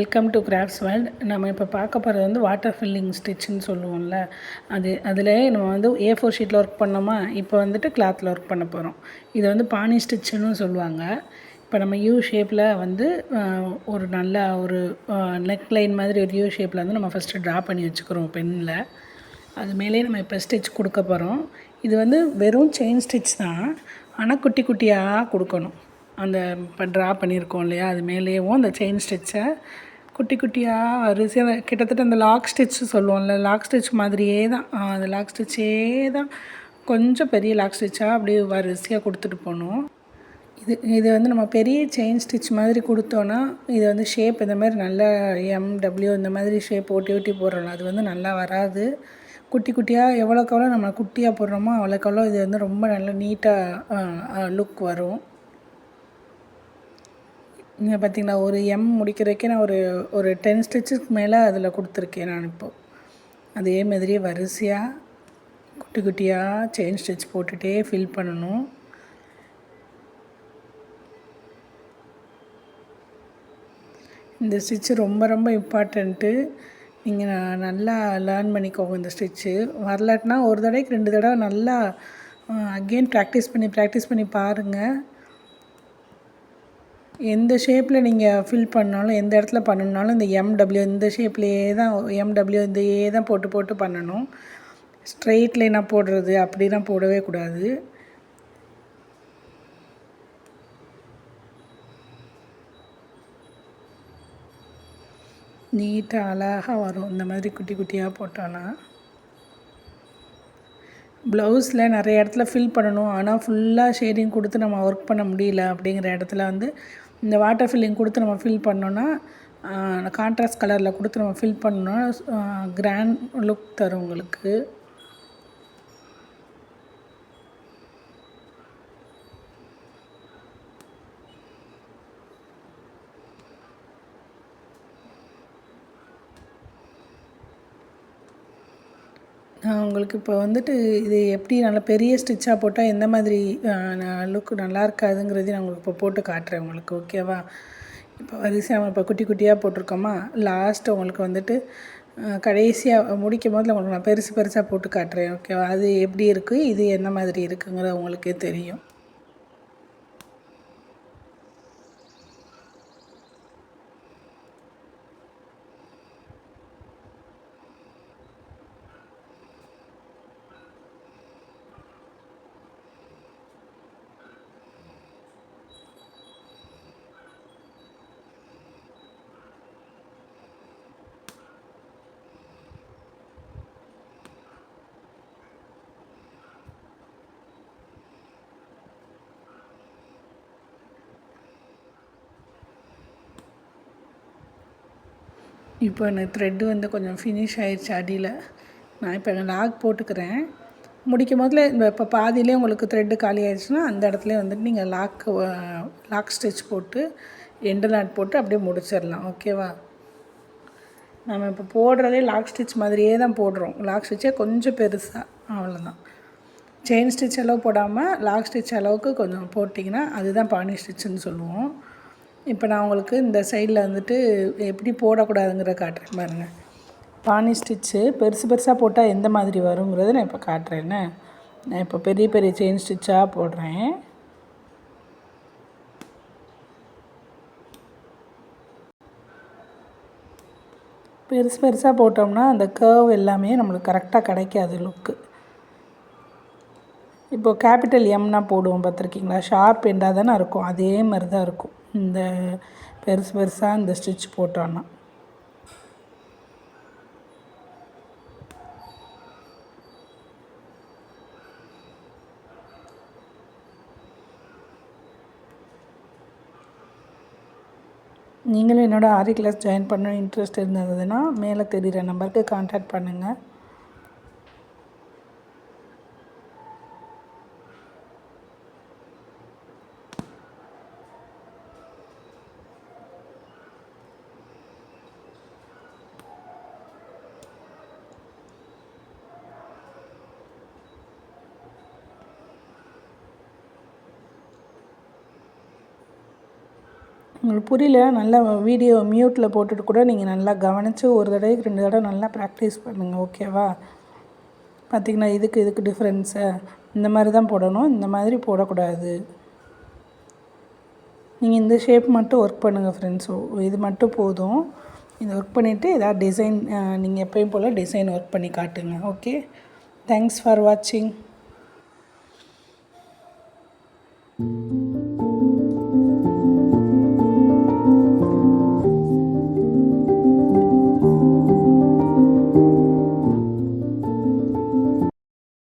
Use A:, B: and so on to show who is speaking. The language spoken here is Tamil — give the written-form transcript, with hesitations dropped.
A: Welcome to crafts world. நம்ம இப்போ பார்க்க போகிறது வந்து வாட்டர் ஃபில்லிங் ஸ்டிச்சுன்னு சொல்லுவோம்ல. அதில் நம்ம வந்து A4 ஷீட்டில் ஒர்க் பண்ணோமா, இப்போ வந்துட்டு கிளாத்தில் ஒர்க் பண்ண போகிறோம். இதை வந்து பானி ஸ்டிச்சுன்னு சொல்லுவாங்க. இப்போ நம்ம யூ ஷேப்பில் வந்து ஒரு நல்ல ஒரு நெக் லைன் மாதிரி ஒரு யூ ஷேப்பில் வந்து நம்ம ஃபஸ்ட்டு ட்ரா பண்ணி வச்சுக்கிறோம் பென்னில். அது மேலே நம்ம இப்போ ஸ்டிச் கொடுக்க போகிறோம். இது வந்து வெறும் செயின் ஸ்டிச் தான், ஆனால் குட்டி குட்டியாக கொடுக்கணும். அந்த இப்போ ட்ரா பண்ணியிருக்கோம் இல்லையா, அது மேலேயும் அந்த செயின் ஸ்டிச்சை குட்டி குட்டியாக வரிசையாக கிட்டத்தட்ட அந்த லாக் ஸ்டிச் சொல்லுவோம்ல, லாக் ஸ்டிச் மாதிரியே தான். அந்த லாக் ஸ்டிச்சே தான், கொஞ்சம் பெரிய லாக் ஸ்டிச்சாக அப்படியே வரிசையாக கொடுத்துட்டு போகணும். இது வந்து நம்ம பெரிய செயின் ஸ்டிச் மாதிரி கொடுத்தோன்னா இது வந்து ஷேப் இந்த மாதிரி நல்ல MW இந்த மாதிரி ஷேப் ஓட்டி ஓட்டி போடுறோம், அது வந்து நல்லா வராது. குட்டி குட்டியாக எவ்வளோக்கு எவ்வளோ நம்ம குட்டியாக போடுறோமோ அவ்வளோக்கு எவ்வளோ இது வந்து ரொம்ப நல்ல நீட்டாக லுக் வரும். நீங்கள் பார்த்தீங்களா, ஒரு முடிக்கிறதுக்கே நான் ஒரு 10 ஸ்டிச்சுக்கு மேலே அதில் கொடுத்துருக்கேன் நான் இப்போது. அதே மாதிரியே வரிசையாக குட்டி குட்டியாக செயின் ஸ்டிச் போட்டுகிட்டே ஃபில் பண்ணணும். இந்த ஸ்டிச்சு ரொம்ப ரொம்ப இம்பார்ட்டண்ட்டு. நீங்கள் நல்லா லேர்ன் பண்ணிக்கோங்க இந்த ஸ்டிச்சு. வரலாட்டினா ஒரு தடவைக்கு 2 தடவை நல்லா அகெயின் ப்ராக்டிஸ் பண்ணி பாருங்கள். எந்த ஷேப்பில் நீங்கள் ஃபில் பண்ணாலும், எந்த இடத்துல பண்ணணுனாலும் இந்த MW இந்த ஷேப்லேயே தான், MW இதையே தான் போட்டு போட்டு பண்ணணும். ஸ்ட்ரெயிட் லைனாக போடுறது அப்படிலாம் போடவே கூடாது. நீட்டாக அழகாக வரும் இந்த மாதிரி குட்டி குட்டியாக போட்டோன்னா. ப்ளவுஸில் நிறைய இடத்துல ஃபில் பண்ணணும், ஆனால் ஃபுல்லாக ஷேடிங் கொடுத்து நம்ம ஒர்க் பண்ண முடியல அப்படிங்கிற இடத்துல வந்து இந்த வாட்டர் ஃபில்லிங் கொடுத்து நம்ம ஃபில் பண்ணோன்னா, கான்ட்ராஸ்ட் கலரில் கொடுத்து நம்ம ஃபில் பண்ணோன்னா கிராண்ட் லுக் தரும் உங்களுக்கு. நான் உங்களுக்கு இப்போ வந்துட்டு இது எப்படி நல்லா பெரிய ஸ்டிச்சாக போட்டால் எந்த மாதிரி லுக்கு நல்லா இருக்காதுங்கிறதையும் நான் உங்களுக்கு இப்போ போட்டு காட்டுறேன் உங்களுக்கு, ஓகேவா? இப்போ வரிசையாக இப்போ குட்டி குட்டியாக போட்டிருக்கோமா, லாஸ்ட்டு உங்களுக்கு வந்துட்டு கடைசியாக முடிக்கும் போதில் உங்களுக்கு நான் பெருசாக போட்டு காட்டுறேன், ஓகேவா? அது எப்படி இருக்குது, இது என்ன மாதிரி இருக்குங்கிறது உங்களுக்கே தெரியும். இப்போ எனக்கு த்ரெட்டு வந்து கொஞ்சம் ஃபினிஷ் ஆகிடுச்சு அடியில். நான் இப்போ லாக் போட்டுக்கிறேன். முடிக்கும் போதில் இந்த இப்போ பாதியிலே உங்களுக்கு த்ரெட்டு காலி ஆகிடுச்சுன்னா அந்த இடத்துல வந்துட்டு நீங்கள் லாக் ஸ்டிச் போட்டு எண்டு நாட் போட்டு அப்படியே முடிச்சிடலாம், ஓகேவா? நம்ம இப்போ போடுறதே லாக் ஸ்டிச் மாதிரியே தான் போடுறோம். லாக் ஸ்டிச்சே கொஞ்சம் பெருசாக, அவ்வளோதான். செயின் ஸ்டிச் அளவு போடாமல் லாக் ஸ்டிச் அளவுக்கு கொஞ்சம் போட்டிங்கன்னா அதுதான் பானி ஸ்டிச்சுன்னு சொல்லுவோம். இப்போ நான் உங்களுக்கு இந்த சைடில் வந்துட்டு எப்படி போடக்கூடாதுங்கிற காட்டுறேன் பாருங்கள். பானி ஸ்டிச்சு பெருசாக போட்டால் எந்த மாதிரி வருங்கிறத நான் இப்போ காட்டுறேன்னு. நான் இப்போ பெரிய செயின் ஸ்டிச்சாக போடுறேன். பெருசாக போட்டோம்னா அந்த கர்வ் எல்லாமே நம்மளுக்கு கரெக்டாக கிடைக்காது லுக்கு. இப்போது கேபிட்டல் எம்னா போடுவோம் பார்த்துருக்கீங்களா, ஷார்ப் எண்டாக தானே இருக்கும், அதே மாதிரி தான் இருக்கும் இந்த பெருசாக இந்த ஸ்டிச் போட்டோன்னா. நீங்களும் என்னோடய ஆரி கிளாஸ் ஜாயின் பண்ண இன்ட்ரெஸ்ட் இருந்ததுன்னா மேலே தெரிகிற நம்பருக்கு கான்டாக்ட் பண்ணுங்கள். உங்களுக்கு புரியல நல்லா வீடியோ மியூட்டில் போட்டுட்டு கூட நீங்கள் நல்லா கவனித்து ஒரு தடவைக்கு 2 தடவை நல்லா ப்ராக்டிஸ் பண்ணுங்கள். ஓகேவா? பார்த்திங்கன்னா இதுக்கு டிஃப்ரென்ஸை இந்த மாதிரி தான் போடணும், இந்த மாதிரி போடக்கூடாது. நீங்கள் இந்த ஷேப் மட்டும் ஒர்க் பண்ணுங்கள் ஃப்ரெண்ட்ஸ். இது மட்டும் போதும். இதை ஒர்க் பண்ணிவிட்டு ஏதாவது டிசைன் நீங்கள் எப்பயும் போல் டிசைன் ஒர்க் பண்ணி காட்டுங்க. ஓகே, தேங்க்ஸ் ஃபார் வாட்சிங்.